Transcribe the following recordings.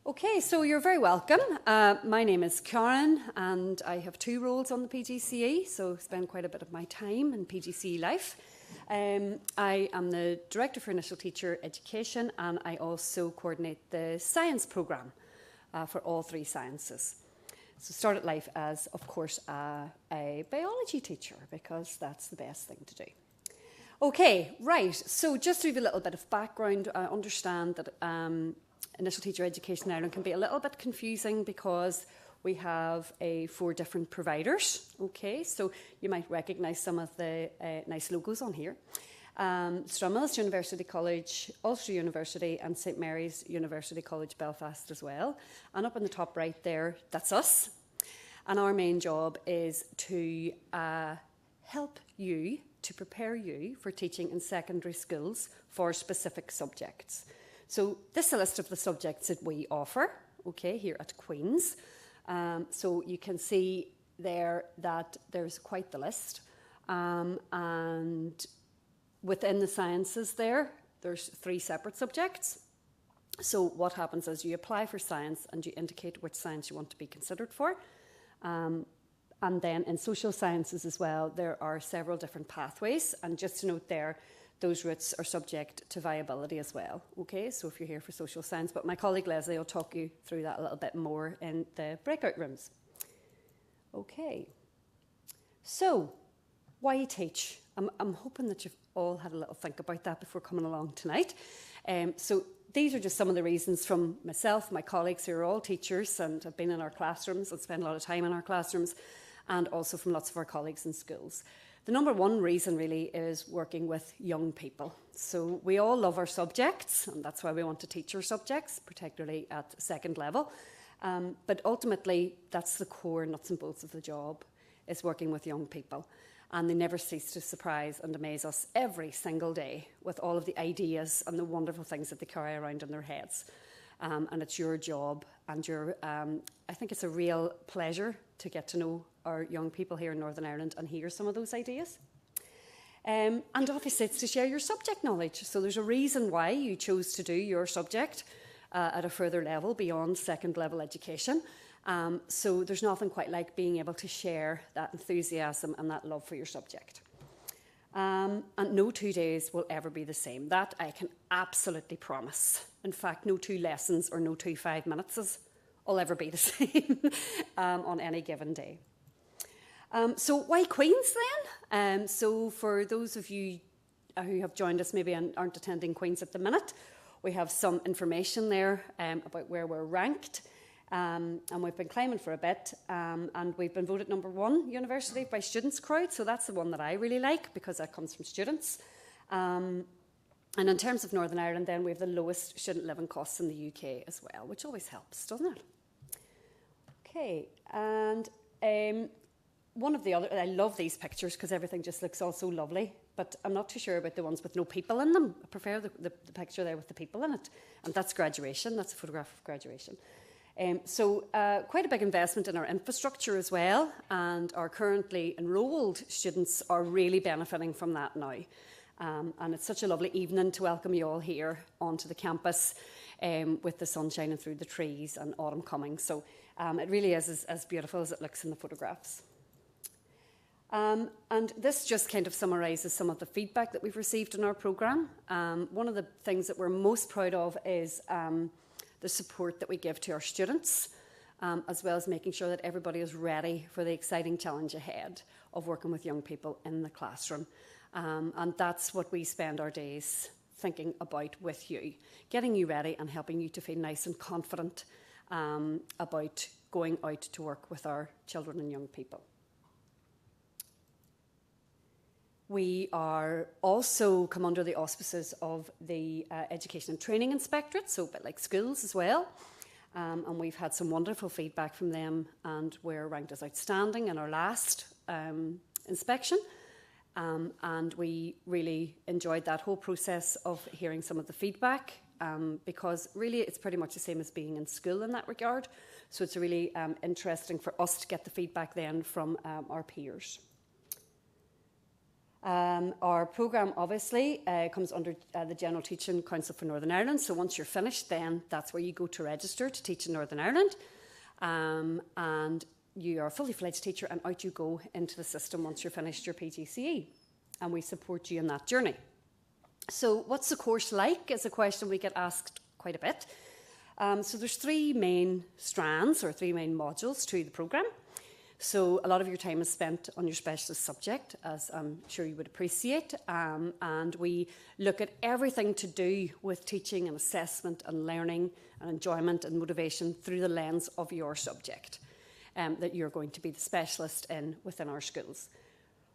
Okay, so you're very welcome. My name is Karen and I have two roles on the PGCE, so spend quite a bit of my time in PGCE life. I am the Director for Initial Teacher Education and I also coordinate the science programme for all three sciences. So started life as, of course, a biology teacher because that's the best thing to do. Okay, right, so just to give you a little bit of background, I understand that Initial Teacher Education in Ireland can be a little bit confusing because we have 4 different providers. Okay, so you might recognise some of the nice logos on here. Stranmillis University College, Ulster University and St Mary's University College Belfast as well. And up in the top right there, that's us. And our main job is to help you, to prepare you for teaching in secondary schools for specific subjects. So this is a list of the subjects that we offer, okay, here at Queen's. So you can see there that there's quite the list. And within the sciences there's 3 separate subjects. So what happens is you apply for science and you indicate which science you want to be considered for. And then in social sciences as well, there are several different pathways. And just to note there, those routes are subject to viability as well. Okay, so if you're here for social science, but my colleague Leslie will talk you through that a little bit more in the breakout rooms. Okay, so why teach? I'm hoping that you've all had a little think about that before coming along tonight. So these are just some of the reasons from myself, my colleagues who are all teachers and have been in our classrooms and spend a lot of time in our classrooms, and also from lots of our colleagues in schools. The number one reason really is working with young people. So we all love our subjects, and that's why we want to teach our subjects, particularly at second level. But ultimately, that's the core nuts and bolts of the job, is working with young people. And they never cease to surprise and amaze us every single day with all of the ideas and the wonderful things that they carry around in their heads. And it's your job, and I think it's a real pleasure to get to know our young people here in Northern Ireland and hear some of those ideas. And obviously it's to share your subject knowledge. So there's a reason why you chose to do your subject at a further level beyond second level education. So there's nothing quite like being able to share that enthusiasm and that love for your subject. And no 2 days will ever be the same. That I can absolutely promise. In fact, no 2 lessons or no 2 5 minutes will ever be the same on any given day. So why Queen's then? So for those of you who have joined us maybe and aren't attending Queen's at the minute, we have some information there about where we're ranked. And we've been climbing for a bit, and we've been voted number 1 university by Students' Crowd, so that's the one that I really like because that comes from students. And in terms of Northern Ireland then, we have the lowest student living costs in the UK as well, which always helps, doesn't it? Okay, and one of the other, I love these pictures because everything just looks all so lovely, but I'm not too sure about the ones with no people in them. I prefer the picture there with the people in it, and that's graduation, that's a photograph of graduation. So quite a big investment in our infrastructure as well, and our currently enrolled students are really benefiting from that now. And it's such a lovely evening to welcome you all here onto the campus with the sun shining through the trees and autumn coming. So it really is as beautiful as it looks in the photographs. And this just kind of summarises some of the feedback that we've received in our programme. One of the things that we're most proud of is the support that we give to our students, as well as making sure that everybody is ready for the exciting challenge ahead of working with young people in the classroom. And that's what we spend our days thinking about with you, getting you ready and helping you to feel nice and confident about going out to work with our children and young people. We are also come under the auspices of the Education and Training Inspectorate, so a bit like schools as well. And we've had some wonderful feedback from them, and we're ranked as outstanding in our last inspection. And we really enjoyed that whole process of hearing some of the feedback, because really it's pretty much the same as being in school in that regard. So it's really interesting for us to get the feedback then from our peers. Our programme obviously comes under the General Teaching Council for Northern Ireland, so once you're finished then that's where you go to register to teach in Northern Ireland, and you are a fully fledged teacher and out you go into the system once you're finished your PGCE, and we support you in that journey. So what's the course like is a question we get asked quite a bit. So there's 3 main strands or 3 main modules to the programme. So a lot of your time is spent on your specialist subject, as I'm sure you would appreciate, and we look at everything to do with teaching and assessment and learning and enjoyment and motivation through the lens of your subject that you're going to be the specialist in within our schools.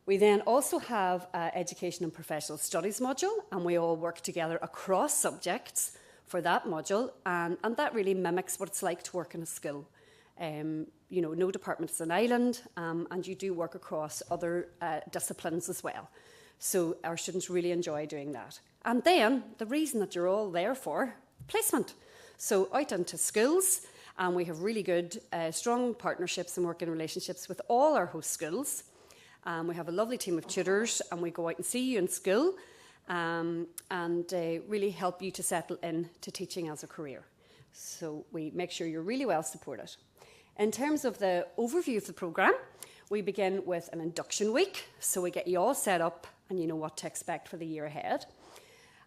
We then also have Education and Professional Studies module, and we all work together across subjects for that module, and that really mimics what it's like to work in a school. You know, no department is an island, and you do work across other disciplines as well. So our students really enjoy doing that. And then the reason that you're all there for, placement. So out into schools, and we have really good, strong partnerships and working relationships with all our host schools. We have a lovely team of tutors, and we go out and see you in school and really help you to settle into teaching as a career. So we make sure you're really well supported. In terms of the overview of the programme, we begin with an induction week. So we get you all set up and you know what to expect for the year ahead.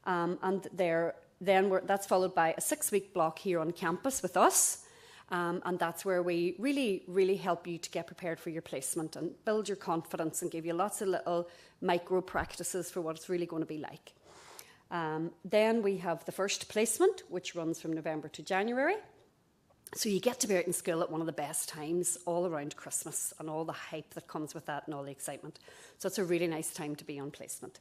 That's followed by a 6-week block here on campus with us. And that's where we really, really help you to get prepared for your placement and build your confidence and give you lots of little micro practices for what it's really going to be like. Then we have the first placement, which runs from November to January. So you get to be out in school at one of the best times, all around Christmas and all the hype that comes with that and all the excitement. So it's a really nice time to be on placement.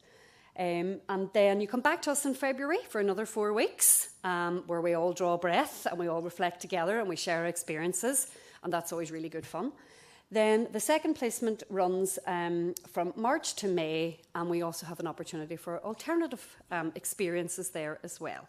And then you come back to us in February for another 4 weeks, where we all draw breath and we all reflect together and we share our experiences, and that's always really good fun. Then the second placement runs from March to May, and we also have an opportunity for alternative experiences there as well.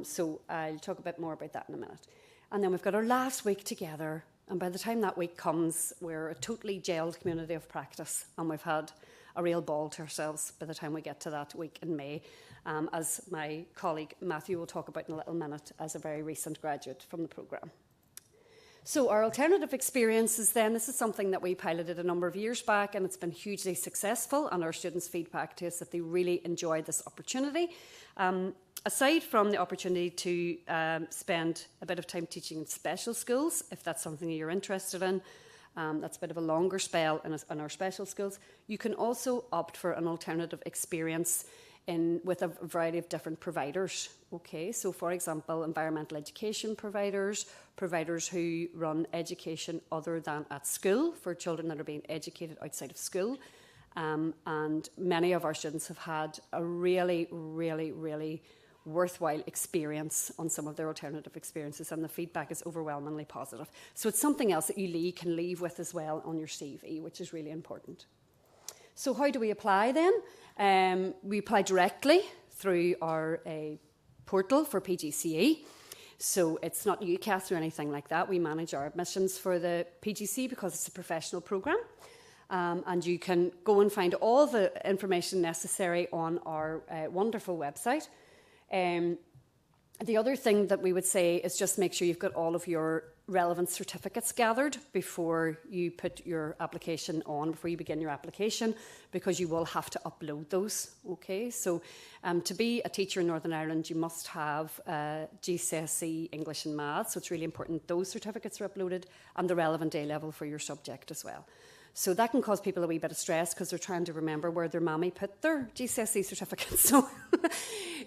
So I'll talk a bit more about that in a minute. And then we've got our last week together, and by the time that week comes, we're a totally gelled community of practice, and we've had a real ball to ourselves by the time we get to that week in May, as my colleague Matthew will talk about in a little minute as a very recent graduate from the programme. So our alternative experiences then, this is something that we piloted a number of years back, and it's been hugely successful, and our students' feedback to us that they really enjoyed this opportunity. Aside from the opportunity to spend a bit of time teaching in special schools, if that's something you're interested in, that's a bit of a longer spell in our special schools, you can also opt for an alternative experience with a variety of different providers. Okay, so for example, environmental education providers who run education other than at school for children that are being educated outside of school. And many of our students have had a really, really, really worthwhile experience on some of their alternative experiences, and the feedback is overwhelmingly positive. So it's something else that you can leave with as well on your CV, which is really important. So how do we apply then? We apply directly through our portal for PGCE. So it's not UCAS or anything like that. We manage our admissions for the PGCE because it's a professional programme. And you can go and find all the information necessary on our wonderful website. The other thing that we would say is just make sure you've got all of your relevant certificates gathered before you put your application on, before you begin your application, because you will have to upload those. Okay, so to be a teacher in Northern Ireland, you must have GCSE English and Maths, so it's really important those certificates are uploaded, and the relevant A level for your subject as well. So that can cause people a wee bit of stress because they're trying to remember where their mammy put their GCSE certificates. So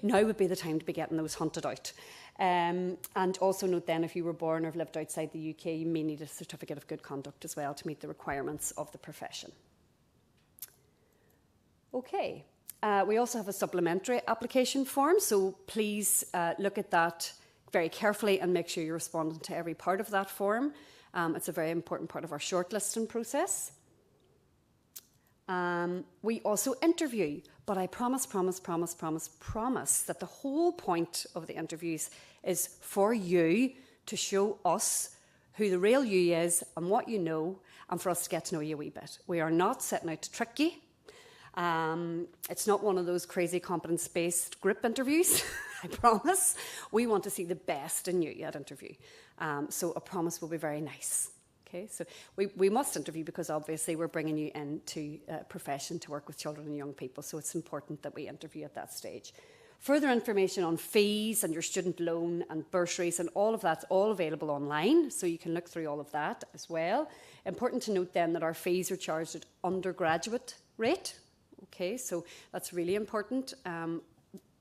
now would be the time to be getting those hunted out. And also note then, if you were born or have lived outside the UK, you may need a certificate of good conduct as well to meet the requirements of the profession. Okay, we also have a supplementary application form, so please look at that very carefully and make sure you're responding to every part of that form. It's a very important part of our shortlisting process. We also interview, but I promise that the whole point of the interviews is for you to show us who the real you is and what you know, and for us to get to know you a wee bit. We are not setting out to trick you. It's not one of those crazy competence-based group interviews, I promise. We want to see the best in you at interview. So a promise will be very nice. Okay, so we must interview because obviously we're bringing you into a profession to work with children and young people, so it's important that we interview at that stage. Further information on fees and your student loan and bursaries and all of that's all available online, so you can look through all of that as well. Important to note then that our fees are charged at undergraduate rate. Okay, so that's really important,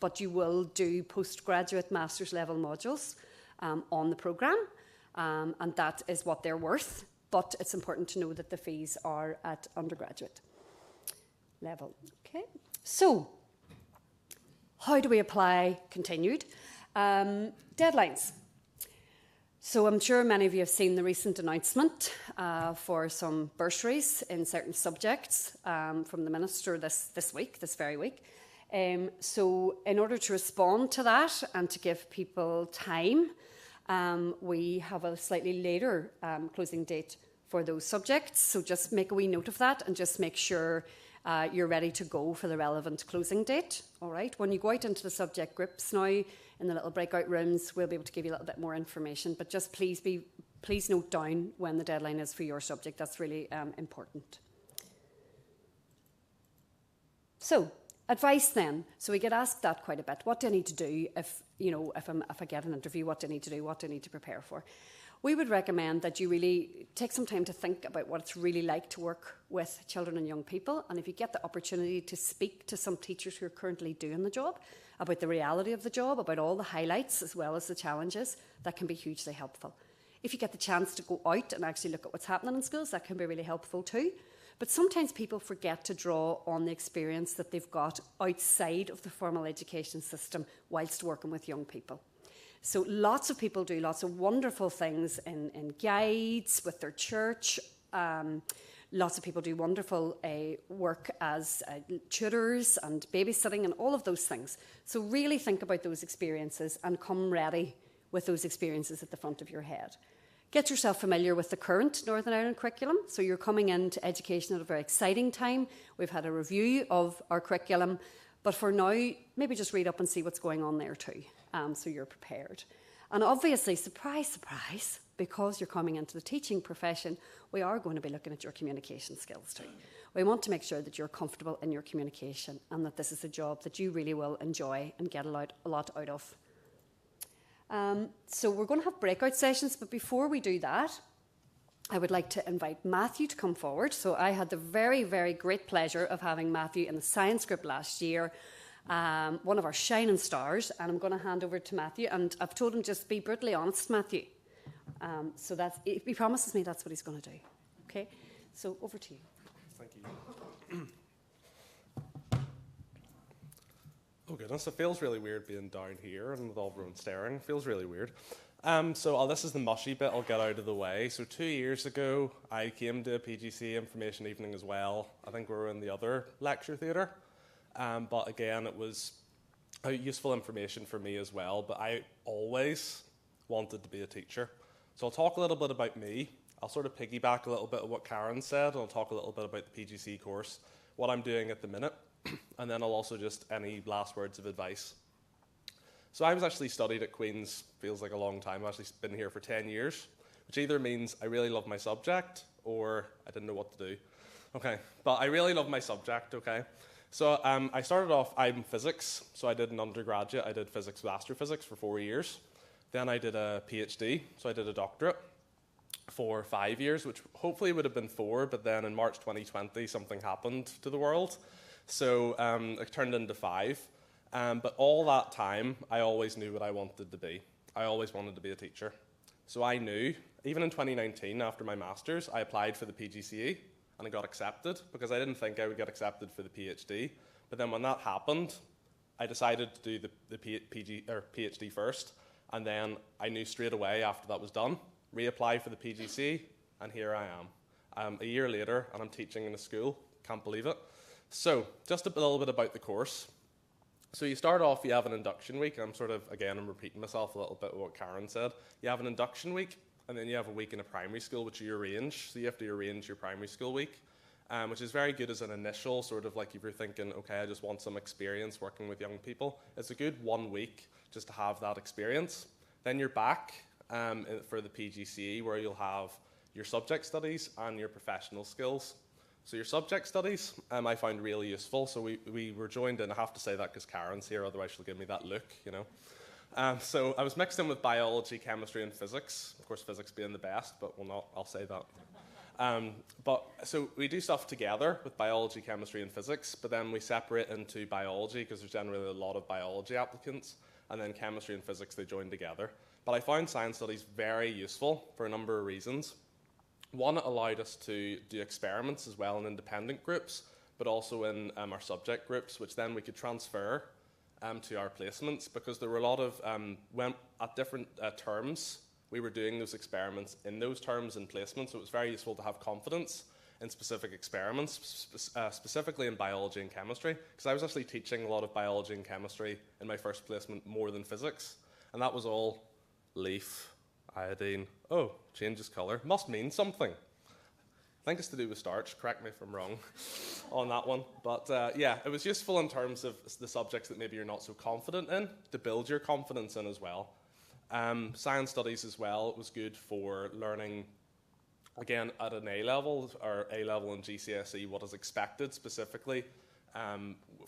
but you will do postgraduate master's level modules on the programme. And that is what they're worth, but it's important to know that the fees are at undergraduate level. Okay, so how do we apply continued? Deadlines. So I'm sure many of you have seen the recent announcement for some bursaries in certain subjects from the Minister this very week. So in order to respond to that and to give people time, we have a slightly later closing date for those subjects, so just make a wee note of that and just make sure you're ready to go for the relevant closing date. All right, when you go out into the subject groups now in the little breakout rooms, we'll be able to give you a little bit more information, but just please note down when the deadline is for your subject. That's really important. So, advice then. So we get asked that quite a bit. What do I need to do if I get an interview? What do I need to do? What do I need to prepare for? We would recommend that you really take some time to think about what it's really like to work with children and young people. And if you get the opportunity to speak to some teachers who are currently doing the job, about the reality of the job, about all the highlights as well as the challenges, that can be hugely helpful. If you get the chance to go out and actually look at what's happening in schools, that can be really helpful too. But sometimes people forget to draw on the experience that they've got outside of the formal education system whilst working with young people. So lots of people do lots of wonderful things in guides with their church. Lots of people do wonderful work as tutors and babysitting and all of those things. So really think about those experiences and come ready with those experiences at the front of your head. Get yourself familiar with the current Northern Ireland curriculum. So you're coming into education at a very exciting time. We've had a review of our curriculum, but for now, maybe just read up and see what's going on there too, so you're prepared. And obviously, surprise, surprise, because you're coming into the teaching profession, we are going to be looking at your communication skills too. We want to make sure that you're comfortable in your communication and that this is a job that you really will enjoy and get a lot out of. So we're going to have breakout sessions, but before we do that, I would like to invite Matthew to come forward. So I had the very, very great pleasure of having Matthew in the science group last year, one of our shining stars, and I'm going to hand over to Matthew, and I've told him just be brutally honest, Matthew. So that's, if he promises me that's what he's going to do. Okay, so over to you. Thank you. Oh goodness, it feels really weird being down here and with all everyone staring. It feels really weird. This is the mushy bit I'll get out of the way. So 2 years ago, I came to a PGCE information evening as well. I think we were in the other lecture theatre. But again, it was useful information for me as well. But I always wanted to be a teacher. So I'll talk a little bit about me. I'll sort of piggyback a little bit of what Karen said. And I'll talk a little bit about the PGCE course, what I'm doing at the minute. And then I'll also just any last words of advice. So I was actually studied at Queen's, feels like a long time. I've actually been here for 10 years, which either means I really love my subject or I didn't know what to do. Okay, but I really love my subject, okay? So I started off, I'm physics, so I did an undergraduate. I did physics with astrophysics for 4 years. Then I did a PhD, so I did a doctorate for 5 years, which hopefully would have been 4, but then in March 2020, something happened to the world. So it turned into 5. But all that time, I always knew what I wanted to be. I always wanted to be a teacher. So I knew, even in 2019, after my master's, I applied for the PGCE and I got accepted because I didn't think I would get accepted for the PhD. But then when that happened, I decided to do the PhD first. And then I knew straight away after that was done, reapply for the PGCE, and here I am. A year later, and I'm teaching in a school. Can't believe it. So, just a little bit about the course. So you start off, you have an induction week. I'm repeating myself a little bit of what Karen said. You have an induction week, and then you have a week in a primary school, which you arrange. So you have to arrange your primary school week. which is very good as an initial sort of like if you're thinking, okay, I just want some experience working with young people. It's a good 1 week just to have that experience. Then you're back for the PGCE where you'll have your subject studies and your professional skills. So your subject studies I found really useful. So we were joined in, I have to say that because Karen's here, otherwise she'll give me that look, you know. So I was mixed in with biology, chemistry and physics. Of course, physics being the best, but I'll say that. So we do stuff together with biology, chemistry and physics, but then we separate into biology because there's generally a lot of biology applicants, and then chemistry and physics, they join together. But I found science studies very useful for a number of reasons. One, it allowed us to do experiments as well in independent groups, but also in our subject groups, which then we could transfer to our placements, because there were a lot of, when at different terms, we were doing those experiments in those terms and placements, so it was very useful to have confidence in specific experiments, specifically in biology and chemistry, because I was actually teaching a lot of biology and chemistry in my first placement more than physics, and that was all leaf, iodine, oh, changes colour, must mean something. I think it's to do with starch, correct me if I'm wrong on that one. But yeah, it was useful in terms of the subjects that maybe you're not so confident in, to build your confidence in as well. Science studies as well, it was good for learning, again, at an A-level, or A-level and GCSE, what is expected specifically.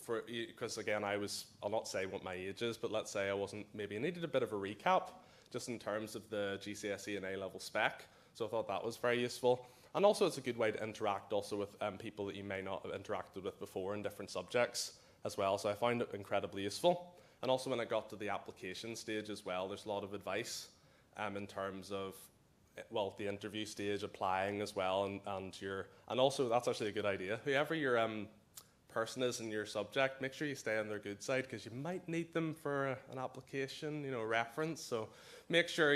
Because again, I'll not say what my age is, but let's say I needed a bit of a recap, just in terms of the GCSE and A-level spec. So I thought that was very useful. And also it's a good way to interact also with people that you may not have interacted with before in different subjects as well. So I found it incredibly useful. And also when I got to the application stage as well, there's a lot of advice in terms of, well, the interview stage, applying as well, and also that's actually a good idea. Whoever your person is in your subject, make sure you stay on their good side, because you might need them for an application, reference. So make sure,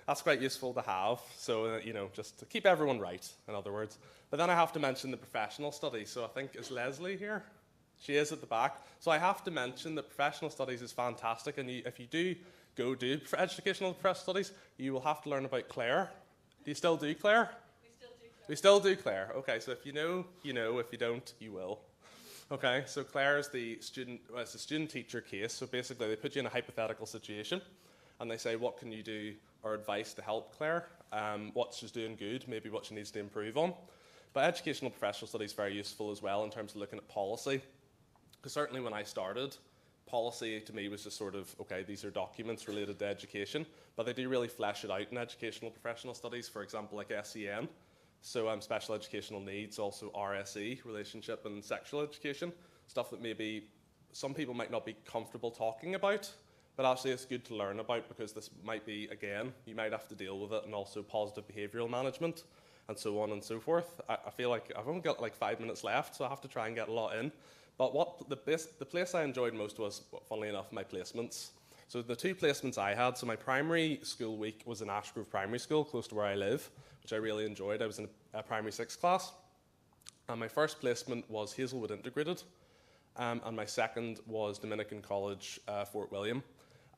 that's quite useful to have. So, just to keep everyone right, in other words. But then I have to mention the professional studies. So I think, is Leslie here? She is at the back. So I have to mention that professional studies is fantastic. And if you do go do educational professional studies, you will have to learn about Claire. Do you still do Claire? We still do Claire. Okay, so if you know, you know. If you don't, you will. Okay, so Claire is it's a student-teacher case. So basically, they put you in a hypothetical situation, and they say, what can you do, or advice to help Claire? What she's doing good, maybe what she needs to improve on. But educational professional studies is very useful as well in terms of looking at policy. Because certainly when I started, policy to me was just sort of, okay, these are documents related to education, but they do really flesh it out in educational professional studies, for example, like SEN. So special educational needs, also RSE, relationship and sexual education, stuff that maybe some people might not be comfortable talking about, but actually it's good to learn about, because this might be, again, you might have to deal with it, and also positive behavioural management, and so on and so forth. I feel like I've only got like 5 minutes left, so I have to try and get a lot in. But the place I enjoyed most was, funnily enough, my placements. So the 2 placements I had, so my primary school week was in Ashgrove Primary School, close to where I live, which I really enjoyed. I was in a primary 6 class. And my first placement was Hazelwood Integrated, and my second was Dominican College, Fort William.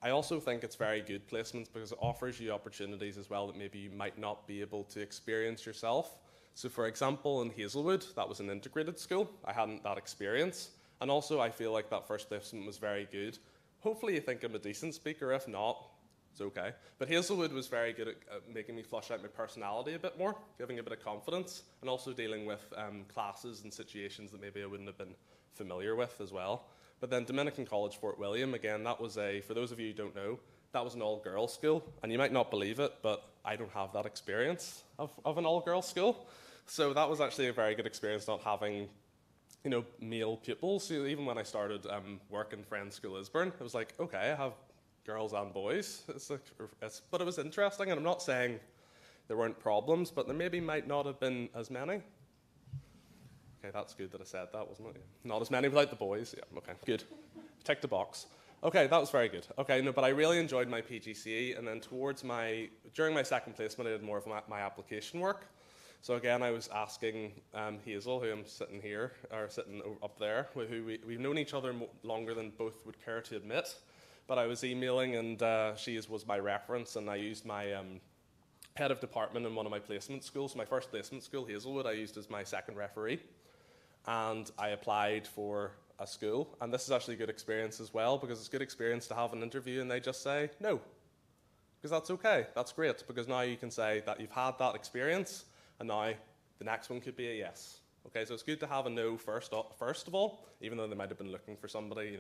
I also think it's very good placements because it offers you opportunities as well that maybe you might not be able to experience yourself. So for example, in Hazelwood, that was an integrated school. I hadn't that experience. And also I feel like that first placement was very good. Hopefully you think I'm a decent speaker. If not, it's okay. But Hazelwood was very good at making me flush out my personality a bit more, giving a bit of confidence, and also dealing with classes and situations that maybe I wouldn't have been familiar with as well. But then Dominican College, Fort William, again, that was for those of you who don't know, that was an all-girls school. And you might not believe it, but I don't have that experience of an all-girls school. So that was actually a very good experience, not having, male pupils. So even when I started work in Friends School Lisburn, it was like, okay, I have girls and boys. But it was interesting, and I'm not saying there weren't problems, but there maybe might not have been as many. Okay, that's good that I said that, wasn't it? Not as many without the boys. Yeah, okay, good. Tick the box. Okay, that was very good. Okay, no, but I really enjoyed my PGCE, and then during my second placement, I did more of my application work. So again, I was asking Hazel, who I'm sitting here, or sitting up there, who we've known each other longer than both would care to admit, but I was emailing, and she was my reference, and I used my head of department in one of my placement schools. My first placement school, Hazelwood, I used as my second referee. And I applied for a school. And this is actually a good experience as well, because it's a good experience to have an interview and they just say no. Because that's okay, that's great, because now you can say that you've had that experience and now the next one could be a yes. Okay, so it's good to have a no first of all, even though they might have been looking for somebody,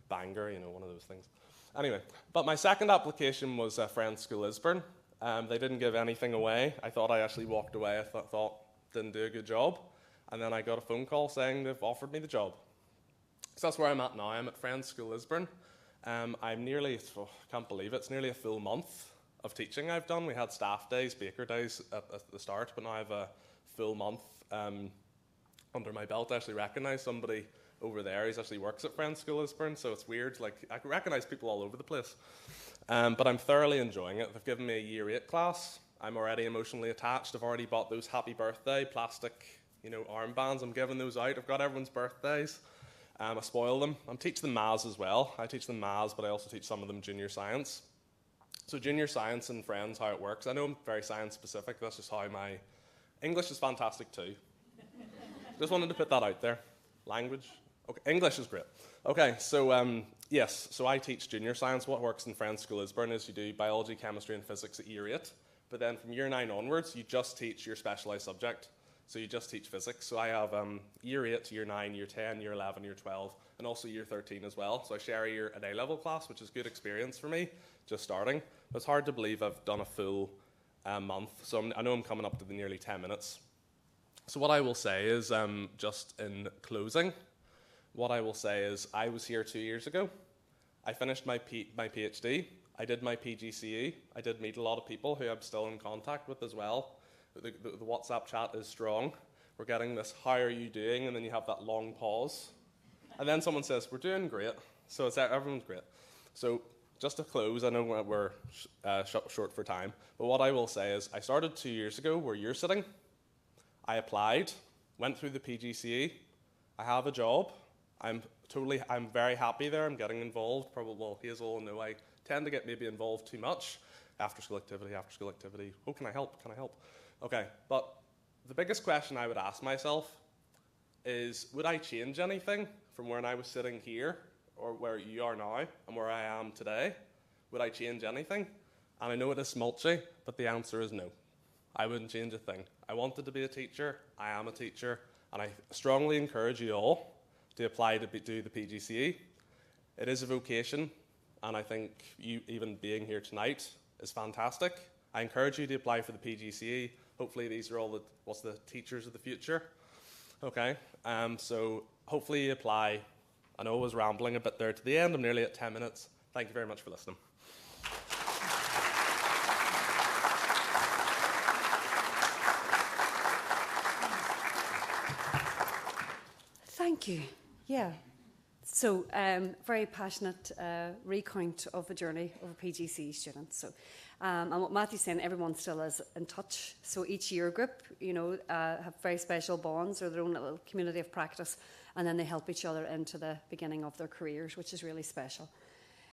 banger, one of those things. Anyway, but my second application was Friends School Lisburn. They didn't give anything away. I thought I actually walked away. I thought didn't do a good job. And then I got a phone call saying they've offered me the job. So that's where I'm at now. I'm at Friends School Lisburn. I'm nearly, can't believe it, it's nearly a full month of teaching I've done. We had staff days, baker days at the start, but now I have a full month under my belt. I actually recognise somebody over there. He actually works at Friends School Lisburn, so it's weird. Like, I recognise people all over the place. But I'm thoroughly enjoying it. They've given me a Year 8 class. I'm already emotionally attached. I've already bought those happy birthday plastic, armbands. I'm giving those out. I've got everyone's birthdays. I spoil them. I'm teaching them maths as well. I teach them maths, but I also teach some of them junior science. So junior science and Friends, how it works. I know I'm very science specific. That's just how my English is fantastic too. Just wanted to put that out there. Language. Okay, English is great. Okay, so yes, so I teach junior science. What works in Friends School Lisburn is you do biology, chemistry, and physics at Year 8. But then from Year 9 onwards, you just teach your specialised subject. So you just teach physics. So I have Year 8, Year 9, Year 10, Year 11, Year 12, and also Year 13 as well. So I share a year at A-level class, which is good experience for me, just starting. But it's hard to believe I've done a full month. So I know I'm coming up to the nearly 10 minutes. So what I will say is, just in closing, what I will say is I was here 2 years ago. I finished my PhD. I did my PGCE. I did meet a lot of people who I'm still in contact with as well. The WhatsApp chat is strong. We're getting this, how are you doing? And then you have that long pause. And then someone says, we're doing great. So everyone's great. So just to close, I know we're short for time, but what I will say is I started 2 years ago where you're sitting. I applied, went through the PGCE. I have a job. I'm very happy there. I'm getting involved. Probably, Hazel will know I tend to get maybe involved too much. After school activity. Oh, can I help? Okay, but the biggest question I would ask myself is, would I change anything from when I was sitting here or where you are now and where I am today? Would I change anything? And I know it is smulchy, but the answer is no. I wouldn't change a thing. I wanted to be a teacher. I am a teacher. And I strongly encourage you all to apply to do the PGCE. It is a vocation, and I think you even being here tonight is fantastic. I encourage you to apply for the PGCE. Hopefully these are all the teachers of the future. Okay, so hopefully you apply. I know I was rambling a bit there to the end. I'm nearly at 10 minutes. Thank you very much for listening. Thank you. Yeah. So, very passionate recount of the journey of a PGCE student. So, and what Matthew's saying, everyone still is in touch. So each year group, have very special bonds or their own little community of practice, and then they help each other into the beginning of their careers, which is really special.